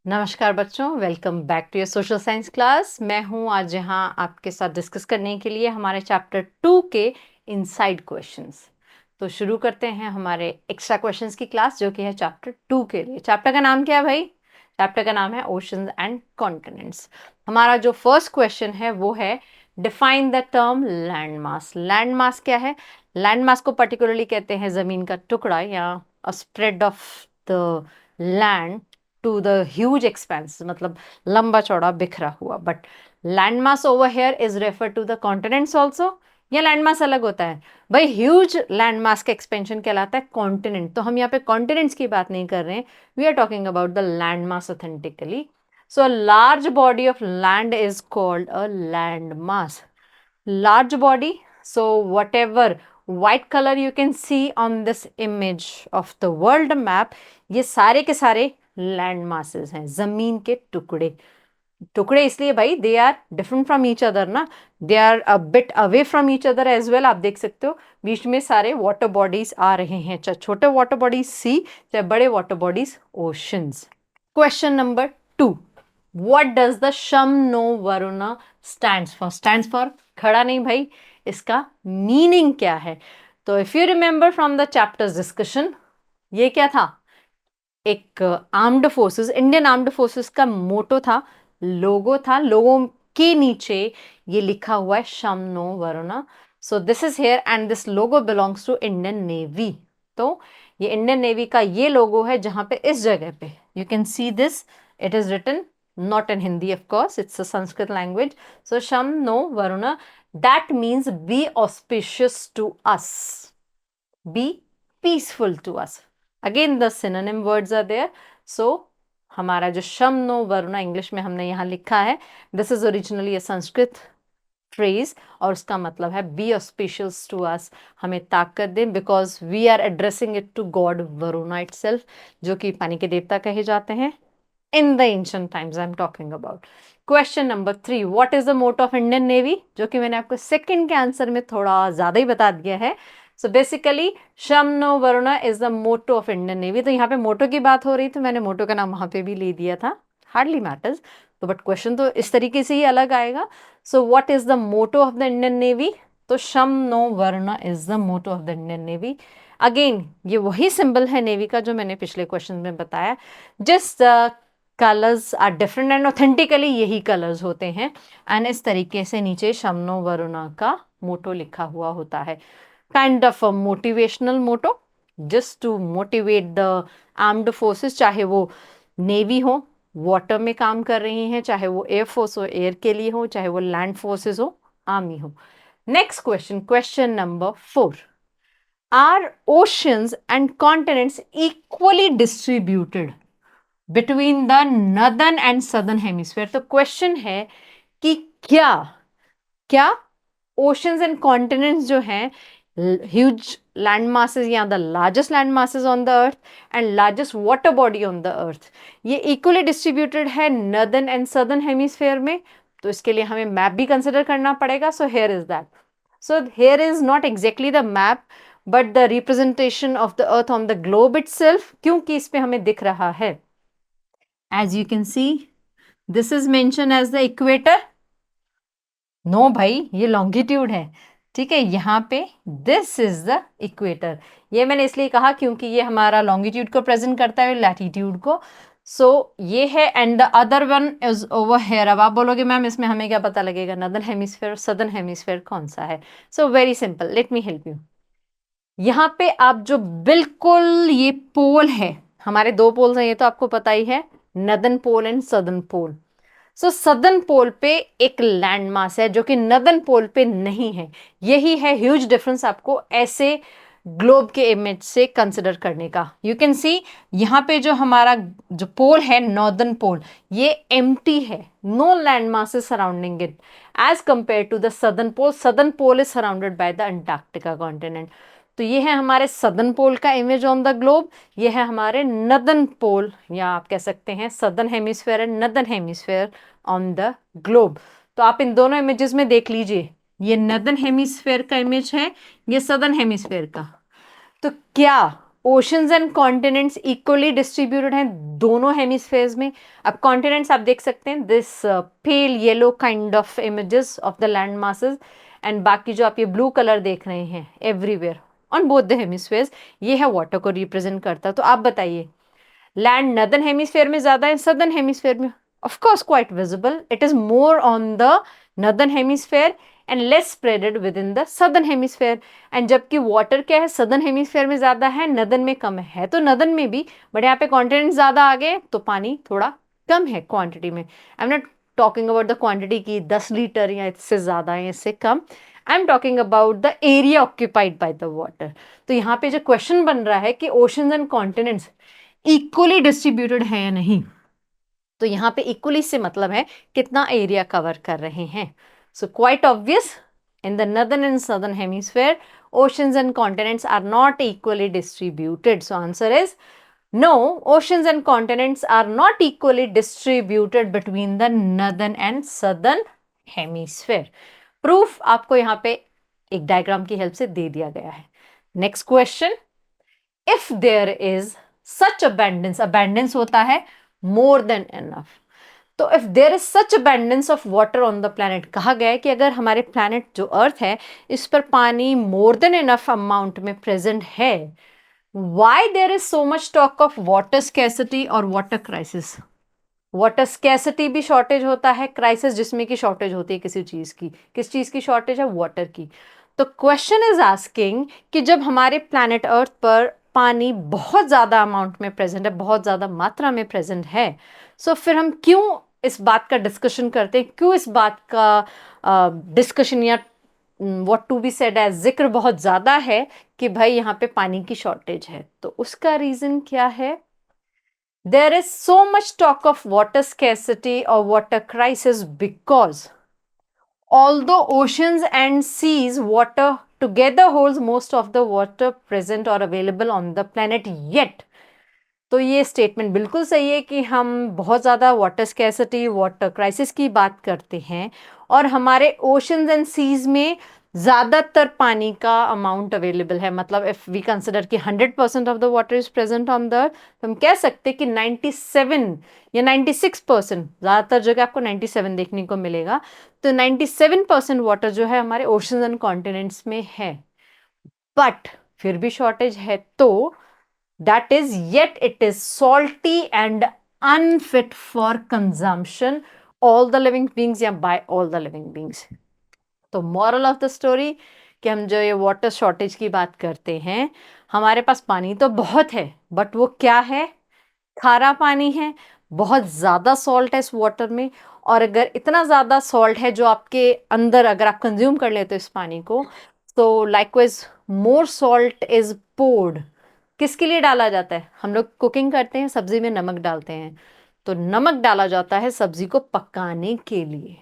नमस्कार बच्चों, welcome back to your social science class. मैं हूं आज यहाँ आपके साथ डिस्कस करने के लिए हमारे चैप्टर 2 के इनसाइड क्वेश्चंस। तो शुरू करते हैं हमारे एक्स्ट्रा क्वेश्चंस की क्लास, जो कि है चैप्टर 2 के लिए। चैप्टर का नाम क्या है भाई? चैप्टर का नाम है ओशंस एंड कॉन्टिनेंट्स। हमारा जो फर्स्ट क्वेश्चन है वो है define the term land mass. Land mass क्या है? लैंड मास को पर्टिकुलरली कहते हैं जमीन का टुकड़ा या a spread of the land to the huge expanse, मतलब लंबा चौड़ा बिखरा हुआ। But land mass over here is refer to the continents also, या लैंड मास अलग होता है? भाई ह्यूज लैंड मास का एक्सपेंशन कहलाता है कॉन्टिनेंट। तो हम यहाँ पे कॉन्टिनेंट्स की बात नहीं कर रहे हैं, we are talking about the land mass authentically. So a large body of land is called a land mass. Large body, so whatever white color you can see on this image of the world map, ये सारे के सारे land masses हैं, जमीन के टुकड़े। टुकड़े इसलिए भाई they are different from each other ना, they are a bit away from each other as well. आप देख सकते हो बीच में सारे वाटर बॉडीज आ रहे हैं, चाहे छोटे वाटर बॉडीज सी, चाहे बड़े water bodies oceans. Question number 2, what does the Sham No Varuna stands for? stands for खड़ा नहीं भाई, इसका मीनिंग क्या है? तो if you remember from the chapters discussion, ये क्या था? एक armed forces, Indian armed forces का मोटो था, लोगो था, लोगों के नीचे ये लिखा हुआ है Sham No Varuna. So this is here and this logo belongs to Indian navy. तो ये इंडियन नेवी का ये लोगो है, जहां पे इस जगह पे you can see this, it is written not in Hindi, of course, it's a Sanskrit language. So Sham no Varuna, that means be auspicious to us, be peaceful to us. Again the synonym words are there. So हमारा जो शम No Varuna English में हमने यहाँ लिखा है, this is originally a Sanskrit phrase, और उसका मतलब है बी ऑस्पिशियस टू अस, हमें ताकत दें, because we are addressing it to God Varuna itself, जो कि पानी के देवता कहे जाते हैं in the ancient times I'm talking about. Question number 3, what is the motto of Indian Navy? जो कि मैंने आपको सेकंड के आंसर में थोड़ा ज्यादा ही बता दिया है। So basically Sham No Varuna is the motto of Indian navy. तो यहाँ पे मोटो की बात हो रही, तो मैंने मोटो का नाम वहां पे भी ले दिया था, हार्डली मैटर्स। तो बट क्वेश्चन तो इस तरीके से ही अलग आएगा। So what is the motto of the Indian navy? तो Sham No Varuna is the motto of the Indian navy. Again ये वही सिंबल है नेवी का जो मैंने पिछले क्वेश्चन में बताया, जिस colours are different and authentically यही कलर्स होते हैं। एंड इस तरीके से नीचे शमनो वरुणा का मोटो लिखा हुआ होता है, kind of a motivational motto, just to motivate the armed forces, चाहे वो नेवी हो, वाटर में काम कर रही हैं, चाहे वो एयर फोर्स हो, एयर के लिए हो, चाहे वो लैंड फोर्सेस हो, आर्मी हो। Next question, question number 4, are oceans and continents equally distributed between the northern and southern hemisphere? तो क्वेश्चन है कि क्या क्या ओशंस एंड कॉन्टिनेंट्स जो हैं, ह्यूज लैंड मासेस या the largest land masses on the earth and largest water body on the earth, ये equally distributed है नॉर्दर्न एंड सदर्न हेमिस्फीयर में? तो इसके लिए हमें मैप भी कंसिडर करना पड़ेगा। सो here is that, so here is not exactly the map but the representation of the earth on the globe itself, क्योंकि इस पे हमें दिख रहा है, as you can see, this is mentioned as the equator. No भाई, ये longitude है, ठीक है, यहाँ पे दिस इज द इक्वेटर। ये मैंने इसलिए कहा क्योंकि ये हमारा लॉन्गिट्यूड को प्रेजेंट करता है, लैटिट्यूड को। सो ये है, and the other one is over here. अब आप बोलोगे मैम इसमें हमें क्या पता लगेगा नॉर्दर्न हेमिस्फीयर और सदर्न हेमिस्फीयर कौन सा है? So very simple, let me help you. यहाँ पे आप जो बिल्कुल ये पोल है, हमारे दो पोल्स हैं, ये तो आपको पता ही है, northern pole and southern pole. So southern pole पे एक लैंड मास है जो कि नॉर्दर्न पोल पे नहीं है। यही है ह्यूज डिफरेंस आपको ऐसे ग्लोब के इमेज से कंसिडर करने का। यू कैन सी यहाँ पे जो हमारा जो पोल है नॉर्दर्न पोल, ये एम्प्टी है, no land mass is surrounding it, as compare to the southern pole. Southern pole is surrounded by the Antarctica continent. तो ये है हमारे सदर्न पोल का इमेज ऑन द ग्लोब, ये है हमारे नॉर्दर्न पोल, या आप कह सकते हैं southern hemisphere and northern hemisphere on the globe. तो आप इन दोनों इमेजेस में देख लीजिए, ये नॉर्दर्न हेमिस्फीयर का इमेज है, ये सदर्न हेमिस्फीयर का। तो क्या oceans and continents equally distributed हैं दोनों हेमिस्फेयर्स में. अब कॉन्टिनेंट्स आप देख सकते हैं, this pale yellow kind of images of the land masses, and बाकी जो आप ये ब्लू कलर देख रहे हैं everywhere on both the hemispheres, ये है वाटर को रिप्रेजेंट करता. तो आप बताइए, लैंड नॉर्दर्न हेमिस्फेयर में ज्यादा है, सदर्न हेमिस्फेयर में? Of course quite visible, it is more on the northern hemisphere and less spreaded with in the southern hemisphere. And जबकि वाटर क्या है, सदर्न हेमिस्फेयर में ज्यादा है, नॉर्दर्न में कम है. तो नॉर्दर्न में भी, बट यहाँ पे कॉन्टिनेंट ज्यादा आ गए तो पानी थोड़ा कम है क्वांटिटी में. I am not talking about the quantity की 10 लीटर या इससे ज्यादा या इससे कम. I am talking about the area occupied by the water. तो यहाँ पे जो क्वेश्चन बन रहा है कि oceans and continents equally distributed है या नहीं, तो यहाँ पे इक्वली से मतलब है कितना एरिया कवर कर रहे हैं. So quite obvious, in the northern and southern hemisphere oceans and continents are not equally distributed. So answer is no, oceans and continents are not equally distributed between the northern and southern hemisphere. Proof आपको यहाँ पे एक diagram की help से दे दिया गया है. Next question, if there is such abundance, abundance होता है more than enough. तो if there is such abundance of water on the planet, कहा गया है कि अगर हमारे planet जो अर्थ है इस पर पानी more than enough amount में present है, why there is so much talk of water scarcity और water crisis? वाटर स्कैसिटी भी शॉर्टेज होता है, क्राइसिस जिसमें कि शॉर्टेज होती है किसी चीज की. किस चीज की शॉर्टेज है? वाटर की. तो क्वेश्चन इज आस्किंग कि जब हमारे प्लैनेट अर्थ पर पानी बहुत ज्यादा अमाउंट में प्रेजेंट है, बहुत ज्यादा मात्रा में प्रेजेंट है, सो फिर हम क्यों इस बात का डिस्कशन करते हैं, क्यों इस बात का डिस्कशन या what to be said as जिक्र बहुत ज्यादा है कि भाई यहाँ पे पानी की शॉर्टेज है? तो उसका रीजन क्या है? There is so much talk of water scarcity or water crisis because although oceans and seas water together holds most of the water present or available on the planet, yet तो ये statement बिल्कुल सही है कि हम बहुत ज़्यादा water scarcity, water crisis की बात करते हैं और हमारे ओशंस एंड सीज में ज़्यादातर पानी का अमाउंट अवेलेबल है. मतलब इफ़ वी कंसिडर कि 100% of the water is present on the अर्थ, तो हम कह सकते हैं कि 97 या 96%, ज़्यादातर जगह आपको 97 देखने को मिलेगा, तो 97% वाटर जो है हमारे ओशंस एंड कॉन्टिनेंट्स में है. बट फिर भी शॉर्टेज है, तो that is yet it is salty and unfit for consumption all the living beings या by all the living beings. तो moral of the story कि हम जो ये वाटर शॉर्टेज की बात करते हैं, हमारे पास पानी तो बहुत है बट वो क्या है? खारा पानी है, बहुत ज़्यादा सॉल्ट है इस वाटर में. और अगर इतना ज़्यादा सॉल्ट है जो आपके अंदर अगर आप कंज्यूम कर लेते हो इस पानी को, तो likewise more salt is poured. किसके लिए डाला जाता है? हम लोग कुकिंग करते हैं, सब्जी में नमक डालते हैं, तो नमक डाला जाता है सब्जी को पकाने के लिए.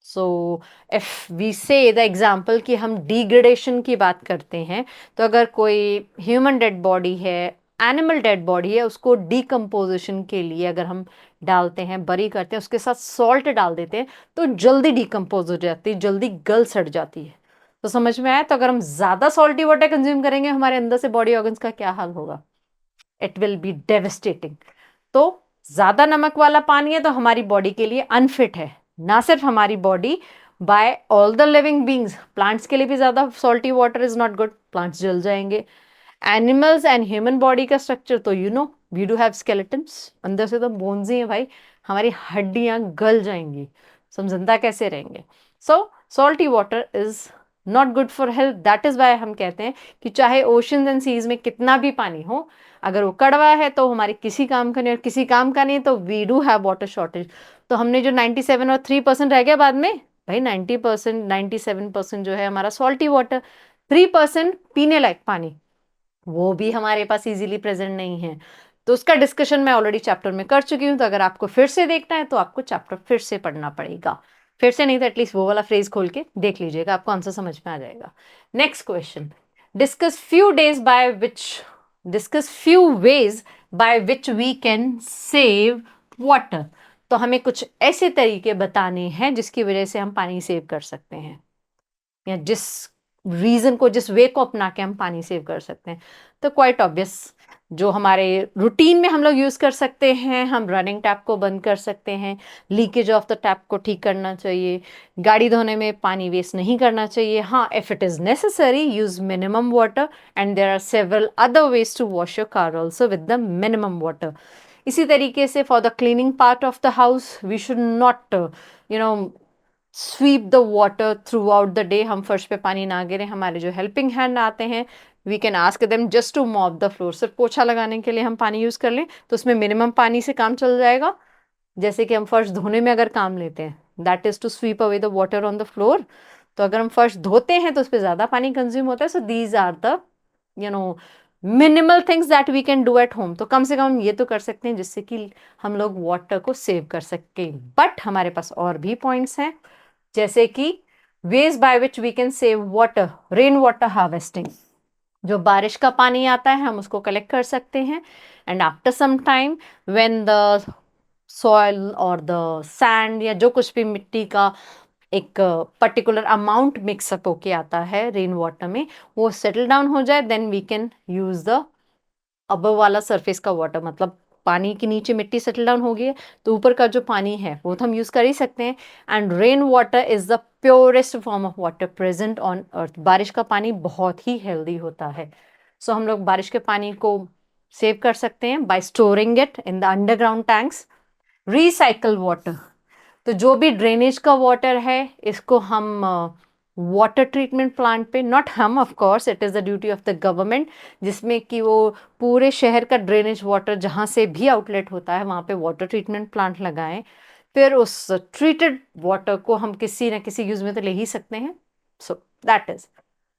सो इफ वी से द एग्जाम्पल कि हम डिग्रेडेशन की बात करते हैं, तो अगर कोई ह्यूमन डेड बॉडी है, एनिमल डेड बॉडी है, उसको डिकम्पोजिशन के लिए अगर हम डालते हैं, बरी करते हैं, उसके साथ सॉल्ट डाल देते हैं, तो जल्दी डिकम्पोज हो जाती है, जल्दी गल सड़ जाती है. तो समझ में आया? तो अगर हम ज़्यादा सॉल्टी वाटर कंज्यूम करेंगे, हमारे अंदर से बॉडी ऑर्गन्स का क्या हाल होगा? It will be devastating. तो ज़्यादा नमक वाला पानी है तो हमारी बॉडी के लिए अनफिट है. ना सिर्फ हमारी body, by all the living beings. Plants के लिए भी ज़्यादा salty water is not good, plants जल जाएंगे. एनिमल्स एंड ह्यूमन बॉडी का स्ट्रक्चर तो you know, we do have skeletons, अंदर से तो बोन्स ही हैं भाई, हमारी हड्डियाँ गल जाएंगी, हम जिंदा कैसे रहेंगे? So salty water is not good for health. That is why हम कहते हैं कि चाहे ओशन एंड सीज में कितना भी पानी हो, अगर वो कड़वा है तो हमारे किसी काम का नहीं, और किसी काम का नहीं तो we do have water shortage. तो हमने जो 97 और 3% रह गया बाद में, भाई 90%, 97% जो है हमारा सॉल्टी वाटर, 3% पीने लायक पानी, वो भी हमारे पास इजीली प्रेजेंट नहीं है. तो उसका डिस्कशन मैं ऑलरेडी चैप्टर में कर चुकी हूँ. तो अगर आपको फिर से देखना है तो आपको चैप्टर फिर से पढ़ना पड़ेगा. फिर से नहीं तो एटलीस्ट वो वाला फ्रेज खोल के देख लीजिएगा, आपको आंसर समझ में आ जाएगा. Next question, discuss few ways by which we can save water. तो हमें कुछ ऐसे तरीके बताने हैं जिसकी वजह से हम पानी सेव कर सकते हैं, या जिस रीज़न को, जिस वे को अपना के हम पानी सेव कर सकते हैं। तो क्वाइट ऑब्वियस, जो हमारे रूटीन में हम लोग यूज़ कर सकते हैं, हम रनिंग टैप को बंद कर सकते हैं, लीकेज ऑफ द टैप को ठीक करना चाहिए, गाड़ी धोने में पानी वेस्ट नहीं करना चाहिए। हाँ, if it is necessary use minimum water, and there are several other ways to wash your car also with the minimum water. इसी तरीके से for the cleaning part of the house we should not sweep the water throughout the day. हम फर्श पे पानी ना गिरे, हमारे जो हेल्पिंग हैंड आते हैं we can ask them just to mop the floor. सिर्फ पोछा लगाने के लिए हम पानी यूज़ कर लें तो उसमें मिनिमम पानी से काम चल जाएगा। जैसे कि हम फर्श धोने में अगर काम लेते हैं, that is to sweep away the water on the floor, तो अगर हम फर्श धोते हैं तो उस पर ज़्यादा पानी कंज्यूम होता है। So these are the minimal things that we can do at home. तो कम से कम हम ये तो कर सकते हैं जिससे कि हम लोग वाटर को सेव कर सकें। बट हमारे पास और भी पॉइंट्स हैं, जैसे कि ways by which we can save water, rain water harvesting. जो बारिश का पानी आता है हम उसको कलेक्ट कर सकते हैं, and after some time when the soil और द सैंड या जो कुछ भी मिट्टी का एक पर्टिकुलर अमाउंट मिक्सअप होके आता है रेन वाटर में, वो सेटल डाउन हो जाए, then we can use the above वाला सरफेस का वाटर। मतलब पानी के नीचे मिट्टी सेटल डाउन हो गई है तो ऊपर का जो पानी है वो तो हम यूज़ कर ही सकते हैं। And rain water is the purest form of water present on earth. बारिश का पानी बहुत ही हेल्दी होता है। सो हम लोग बारिश के पानी को सेव कर सकते हैं bye storing it in the underground tanks. Recycle water, तो जो भी ड्रेनेज का वाटर है इसको हम वाटर ट्रीटमेंट प्लांट पे, नॉट हम of course, it is the duty of the government, जिसमें कि वो पूरे शहर का ड्रेनेज वाटर जहाँ से भी आउटलेट होता है वहाँ पे वाटर ट्रीटमेंट प्लांट लगाएं। फिर उस ट्रीटेड वाटर को हम किसी न किसी यूज़ में तो ले ही सकते हैं। So that is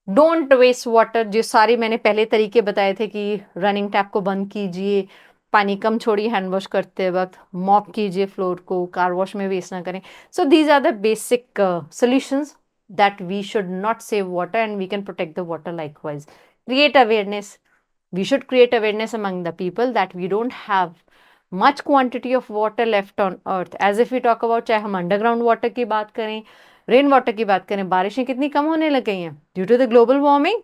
don't waste water. जो सारे मैंने पहले तरीके बताए थे कि रनिंग टैप को बंद कीजिए, पानी कम छोड़िए हैंड वॉश करते वक्त, मॉप कीजिए फ्लोर को, कार वॉश में वेस्ट ना करें। So these are the basic solutions that we should not save water and we can protect the water likewise. Create awareness. We should create awareness among the people that we don't have much quantity of water left on earth. As if we talk about, चाहे हम underground water की बात करें, rain water की बात करें, बारिशें कितनी कम होने लग गई हैं due to the global warming.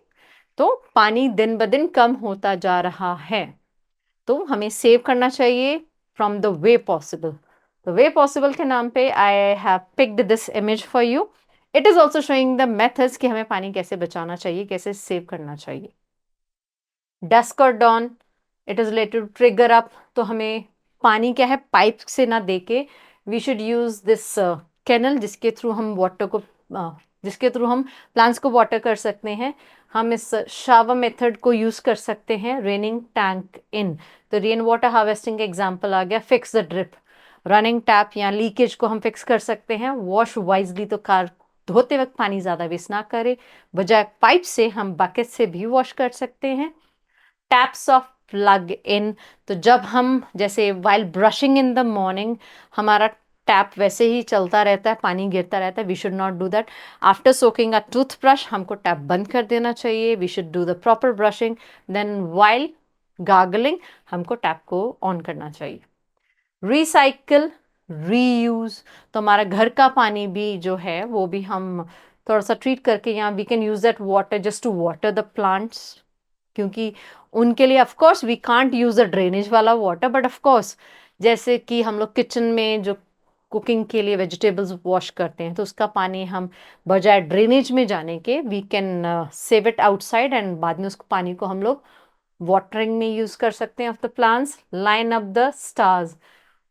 तो पानी दिन ब दिन कम होता जा रहा है, तो हमें सेव करना चाहिए from the way possible. The way possible के नाम पे I have picked this image for you. It is also showing the methods कि हमें पानी कैसे बचाना चाहिए, कैसे सेव करना चाहिए। डस्क और dawn, it is related to trigger up. तो हमें पानी क्या है पाइप से ना देके we should use this canal, जिसके थ्रू हम वाटर को जिसके थ्रू हम प्लांट्स को वाटर कर सकते हैं। हम इस शावर मेथड को यूज़ कर सकते हैं रेनिंग टैंक इन। तो रेन वाटर हार्वेस्टिंग का एग्जाम्पल आ गया। Fix the drip, running tap या लीकेज को हम फिक्स कर सकते हैं। वॉश वाइजली, तो कार धोते वक्त पानी ज़्यादा वेस्ट ना करें, बजाय पाइप से हम बकेट से भी वॉश कर सकते हैं। टैप्स ऑफ प्लग इन, तो जब हम जैसे while brushing in the morning हमारा टैप वैसे ही चलता रहता है, पानी गिरता रहता है, we should not do that. After soaking a toothbrush हमको टैप बंद कर देना चाहिए। We should do the proper brushing, then while gargling हमको टैप को ऑन करना चाहिए। रिसाइकिल, रीयूज, तो हमारा घर का पानी भी जो है वो भी हम थोड़ा सा ट्रीट करके, यहाँ we can use that water just to water the plants, क्योंकि उनके लिए of course we can't use the drainage वाला वाटर, बट ऑफ कोर्स जैसे कि हम लोग किचन में जो कुकिंग के लिए वेजिटेबल्स वॉश करते हैं तो उसका पानी हम बजाय ड्रेनेज में जाने के we can save it outside, and बाद में उस पानी को हम लोग वाटरिंग में यूज कर सकते हैं of the plants. Line up the stars,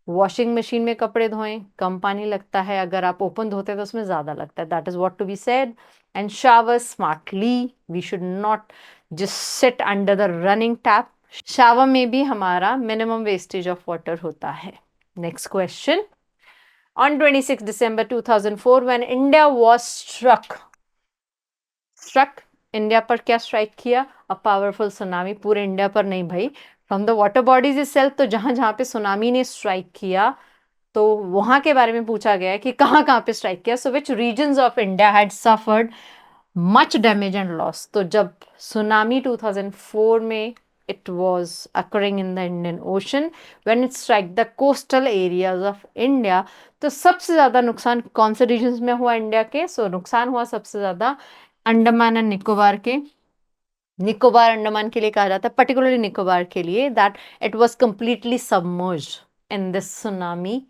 washing machine में कपड़े धोएं, कम पानी लगता है, अगर आप ओपन धोते हैं तो उसमें ज़्यादा लगता है, that is what to be said. And shower smartly, we should not just sit under the running tap. Shower में भी हमारा मिनिमम वेस्टेज ऑफ वाटर होता है। Next question, on 26 December 2004 when India was struck, India पर क्या strike किया? A powerful tsunami. पूरे India पर नहीं भाई, from the water bodies itself. तो जहां जहां पे सुनामी ने स्ट्राइक किया तो वहां के बारे में पूछा गया है कि कहाँ कहाँ पे स्ट्राइक किया। So which regions of India had suffered much damage and loss. तो जब सुनामी 2004 में it was occurring in the Indian Ocean when it struck the coastal areas of India, तो सबसे ज़्यादा नुकसान कौन से रीजन्स में हुआ इंडिया के? सो नुकसान हुआ सबसे ज़्यादा अंडमान एंड निकोबार के, निकोबार अंडमान के लिए कहा जाता है, पर्टिकुलरली निकोबार के लिए, that it was completely submerged in this tsunami.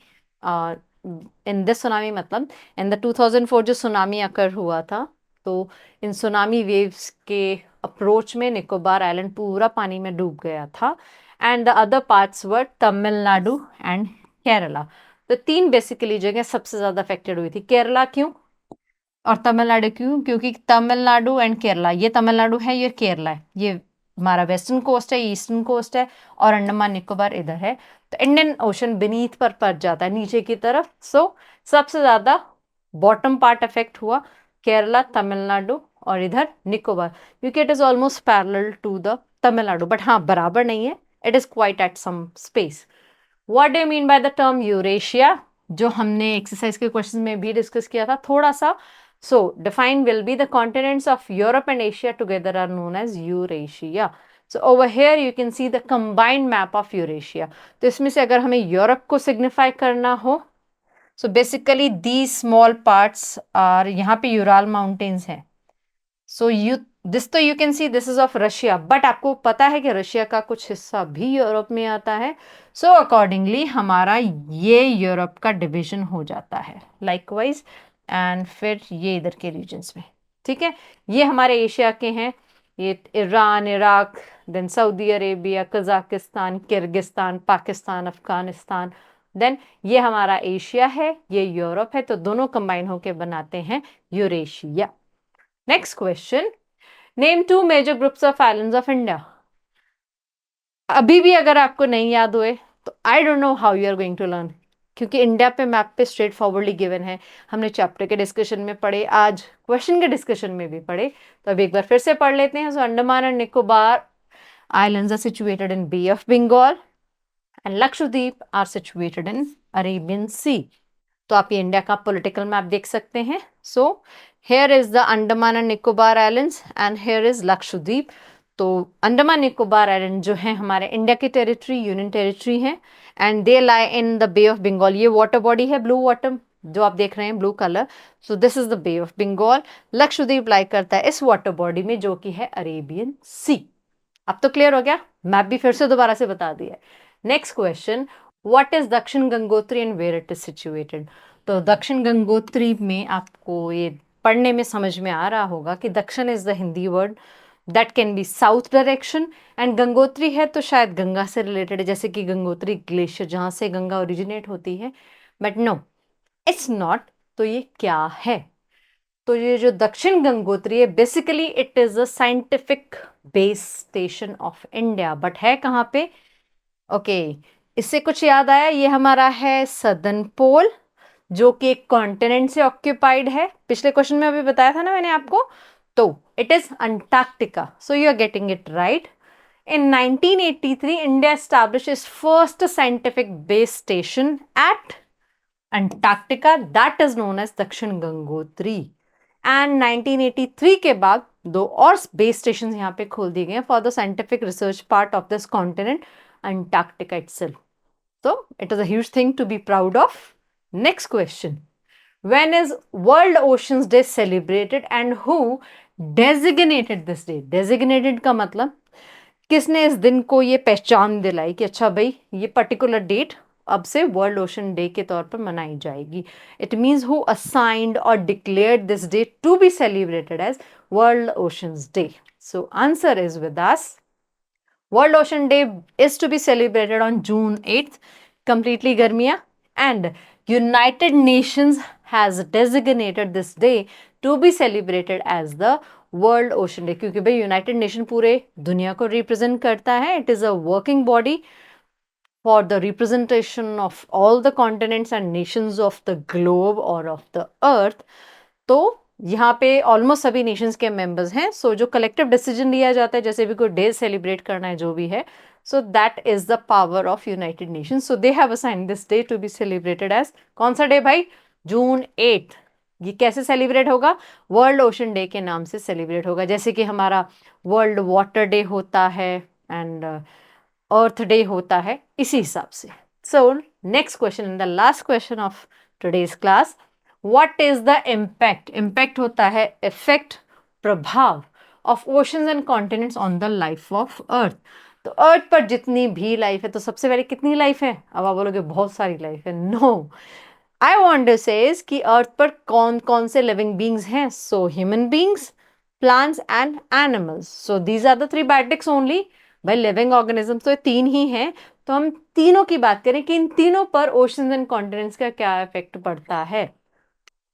In this tsunami मतलब इन द 2004 जो सुनामी अकर हुआ था, तो इन सुनामी वेव्स के अप्रोच में निकोबार आइलैंड पूरा पानी में डूब गया था, and the other parts were Tamil Nadu and Kerala. तो तीन बेसिकली जगह सबसे ज्यादा अफेक्टेड हुई थी। केरला क्यों और तमिलनाडु क्यों? क्योंकि तमिलनाडु एंड केरला, ये तमिलनाडु है, ये केरला है, ये हमारा वेस्टर्न कोस्ट है, ईस्टर्न कोस्ट है, और अंडमान निकोबार इधर है। तो इंडियन ओशन बीनीथ पर पड़ जाता है, नीचे की तरफ। सो सबसे ज्यादा बॉटम पार्ट अफेक्ट हुआ, केरला, तमिलनाडु और इधर निकोबार, क्योंकि it is almost parallel to the Tamil Nadu, but हाँ बराबर नहीं है, it is quite at some space. What do you mean by the term Eurasia, जो हमने एक्सरसाइज के क्वेश्चन में भी डिस्कस किया था थोड़ा सा। So, define will be the continents of Europe and Asia together are known as Eurasia. So, over here you can see the combined map of Eurasia. तो इसमें से अगर हमें यूरोप को सिग्निफाई करना हो, so basically these small parts are, यहाँ पे यूराल माउंटेन्स हैं। So this तो you can see this is of Russia, but आपको पता है कि रशिया का कुछ हिस्सा भी यूरोप में आता है। So accordingly हमारा ये यूरोप का डिवीजन हो जाता है likewise, एंड फिर ये इधर के रीजन्स में, ठीक है। ये हमारे एशिया के हैं, ये Iran, Iraq, then Saudi Arabia, Kazakhstan, Kyrgyzstan, Pakistan, Afghanistan, then ये हमारा एशिया है, ये यूरोप है, तो दोनों कंबाइन होके बनाते हैं Eurasia. Next question, name two major groups of islands of India. अभी भी अगर आपको नहीं याद हुए तो I don't know how you are going to learn, क्योंकि इंडिया पे मैप पे स्ट्रेट फॉरवर्डली गिवन है, हमने चैप्टर के डिस्कशन में पढ़े, आज क्वेश्चन के डिस्कशन में भी पढ़े, तो अब एक बार फिर से पढ़ लेते हैं। So Andaman and Nicobar islands are situated in Bay of Bengal and Lakshadweep are situated in Arabian Sea. तो आप ये इंडिया का पॉलिटिकल मैप देख सकते हैं। So here is the Andaman and Nicobar islands and here is Lakshadweep. तो अंडमान निकोबार आइलैंड जो है हमारे इंडिया की टेरिटरी, यूनियन टेरिटरी है, and they lie in the Bay of Bengal. ये वाटर बॉडी है, ब्लू वाटर जो आप देख रहे हैं, blue colour, so this is the Bay of Bengal. Lakshadweep lie करता है इस वाटर बॉडी में जो कि है अरेबियन सी। अब तो क्लियर हो गया, मैप भी फिर से दोबारा से बता दिया। Next question, what is Dakshin Gangotri and where it is situated. तो दक्षिण गंगोत्री में आपको ये पढ़ने में समझ में आ रहा होगा कि दक्षिण is the Hindi word that can be south direction, and Gangotri है तो शायद गंगा से रिलेटेड है, जैसे कि गंगोत्री ग्लेशियर जहाँ से गंगा ओरिजिनेट होती है, बट नो इट्स नॉट। तो ये क्या है? तो ये जो दक्षिण गंगोत्री है basically it is a scientific base station of India, but है कहाँ पे? ओके, इससे कुछ याद आया, ये हमारा है सदर्न पोल जो कि एक कॉन्टिनेंट से ऑक्यूपाइड है, पिछले क्वेश्चन में अभी बताया था ना मैंने आपको। तो it is Antarctica, so you are getting it right. In 1983, India established its first scientific base station at Antarctica that is known as दक्षिण गंगोत्री। एंड 1983 के बाद दो और बेस स्टेशन यहाँ पे खोल दिए गए for the scientific research part of this continent, Antarctica itself. So it is a huge thing to be proud of. Next question. When is World Oceans Day celebrated and who designated this day? Designated का मतलब किसने इस दिन को ये पहचान दिलाई कि अच्छा भाई ये पर्टिकुलर डेट अब से वर्ल्ड ओशन डे के तौर पर मनाई जाएगी। इट मीन्स हु असाइंड और declared this day to be celebrated as World Oceans Day. So answer is with us, World Ocean Day is to be celebrated on June 8th, completely गर्मिया, and United Nations has designated this day to be celebrated as the World Ocean Day, क्योंकि भाई United nation पूरे दुनिया को represent करता है। It is a working body for the representation of all the continents and nations of the globe or of the earth. तो यहाँ पे ऑलमोस्ट सभी नेशंस के मेंबर्स हैं। सो जो कलेक्टिव डिसीजन लिया जाता है, जैसे भी कोई डे सेलिब्रेट करना है जो भी है, so that is the power of United Nations. So they have assigned this day to be celebrated as कौन सा डे भाई? June 8th। ये कैसे सेलिब्रेट होगा? वर्ल्ड ओशन डे के नाम से सेलिब्रेट होगा, जैसे कि हमारा वर्ल्ड वाटर डे होता है एंड अर्थ डे होता है, इसी हिसाब से। So next question, the last question of today's class, what is the impact? Impact होता है इफेक्ट, प्रभाव of oceans and continents on the life of earth. तो अर्थ पर जितनी भी लाइफ है, तो सबसे पहले कितनी लाइफ है? अब आप बोलोगे बहुत सारी लाइफ है। नो, आई वॉन्ट टू से कि अर्थ पर कौन कौन से लिविंग बींग्स हैं? So human beings, plants and animals. So these are the 3 biotics only. भाई लिविंग ऑर्गेनिज्म तो ये 3 ही हैं, तो हम तीनों की बात करें कि इन तीनों पर ओशंस एंड कॉन्टिनेंट्स का क्या इफेक्ट पड़ता है।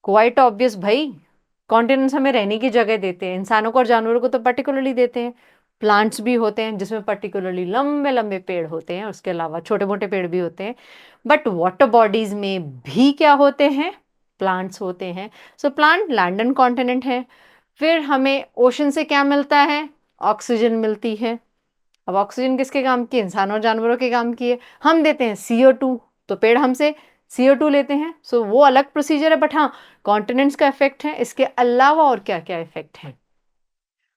क्वाइट ऑब्वियस भाई, कॉन्टिनेंट्स हमें रहने की जगह देते हैं, इंसानों को और जानवरों को तो पर्टिकुलरली देते हैं। प्लांट्स भी होते हैं जिसमें पर्टिकुलरली लंबे लंबे पेड़ होते हैं, उसके अलावा छोटे मोटे पेड़ भी होते हैं। बट वाटर बॉडीज में भी क्या होते हैं? प्लांट्स होते हैं। सो प्लांट लैंड एंड कॉन्टिनेंट है। फिर हमें ओशन से क्या मिलता है? ऑक्सीजन मिलती है। अब ऑक्सीजन किसके काम की? इंसानों और जानवरों के काम की है। हम देते हैं CO2, तो पेड़ हमसे CO2 लेते हैं। सो वो अलग प्रोसीजर है, बट हाँ कॉन्टिनेंट्स का इफेक्ट है। इसके अलावा और क्या क्या इफेक्ट है?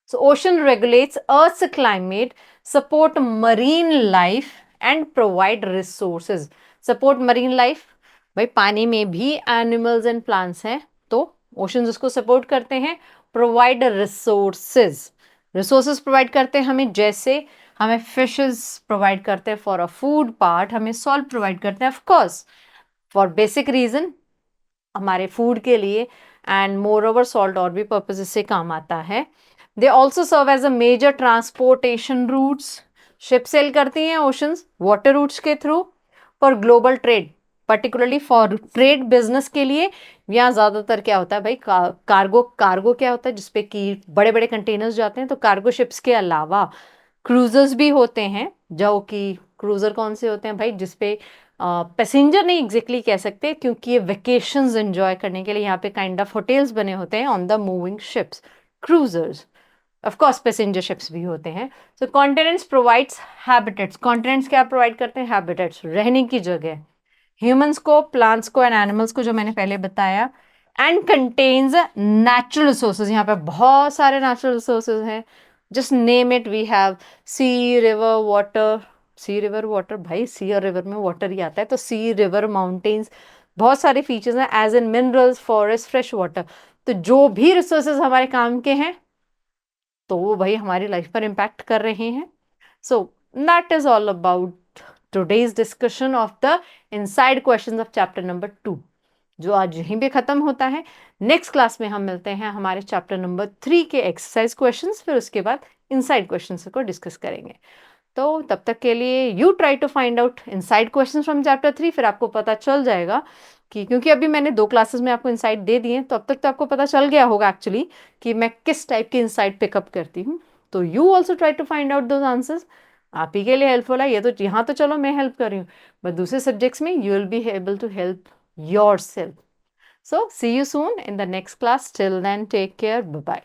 So ocean regulates earth's climate, support marine life and provide resources. Support marine life, भाई पानी में भी एनिमल्स एंड प्लांट्स हैं, तो ओशंस उसको सपोर्ट करते हैं। प्रोवाइड रिसोर्सेज, रिसोर्सेज प्रोवाइड करते हैं हमें, जैसे हमें फिशेस प्रोवाइड करते हैं फॉर अ फूड पार्ट, हमें सॉल्ट प्रोवाइड करते हैं of course for basic reason, हमारे फूड के लिए, एंड मोर ओवर सॉल्ट और भी पर्पजेस से काम आता है। They also serve as a major transportation routes. Ship sail करती हैं ओशंस वाटर रूट्स के through for global trade, particularly for trade business के लिए। यहाँ ज़्यादातर क्या होता है भाई, कार्गो क्या होता है जिसपे कि बड़े बड़े कंटेनर्स जाते हैं। तो कार्गो शिप्स के अलावा क्रूजर्स भी होते हैं, जो कि क्रूजर कौन से होते हैं भाई, जिसपे पैसेंजर नहीं एग्जैक्टली कह सकते, क्योंकि ये वेकेशंस एंजॉय करने के लिए यहाँ पे काइंड ऑफ होटल्स बने होते हैं on the moving ships, cruisers. Of course passenger ships भी होते हैं। सो कॉन्टिनेंट्स प्रोवाइड्स हैबिटेट्स। कॉन्टिनेंट्स क्या प्रोवाइड करते हैं? हैबिटेट्स, रहने की जगह, ह्यूमंस को, प्लांट्स को एंड एनिमल्स को, जो मैंने पहले बताया। And contains natural resources. यहाँ पे बहुत सारे नेचुरल रिसोर्सेज हैं, just name it. We have sea, river, water. Sea, river, water, भाई सी और रिवर में वाटर ही आता है, तो सी, रिवर, माउंटेन्स, बहुत सारे फीचर्स हैं, as in minerals, forest, fresh water. तो जो भी रिसोर्सेज हमारे काम के हैं, तो वो भाई हमारी लाइफ पर इम्पैक्ट कर रहे हैं। So that is all about today's discussion of the inside questions of chapter number 2, जो आज यहीं पे खत्म होता है। नेक्स्ट क्लास में हम मिलते हैं हमारे चैप्टर नंबर 3 के एक्सरसाइज क्वेश्चंस, फिर उसके बाद इनसाइड क्वेश्चंस को डिस्कस करेंगे। तो तब तक के लिए you try to find out inside questions from chapter 3, फिर आपको पता चल जाएगा कि, क्योंकि अभी मैंने 2 क्लासेस में आपको इनसाइड दे दिए, तो अब तक तो आपको पता चल गया होगा एक्चुअली कि मैं किस टाइप की इनसाइड पिकअप करती हूँ। तो you also try to find out those answers. आप ही के लिए हेल्पफुल है ये, तो यहाँ तो चलो मैं हेल्प कर रही हूँ, बट दूसरे सब्जेक्ट्स में you will be able to help yourself. So see you soon in the next class. Till then, take care. Bye-bye.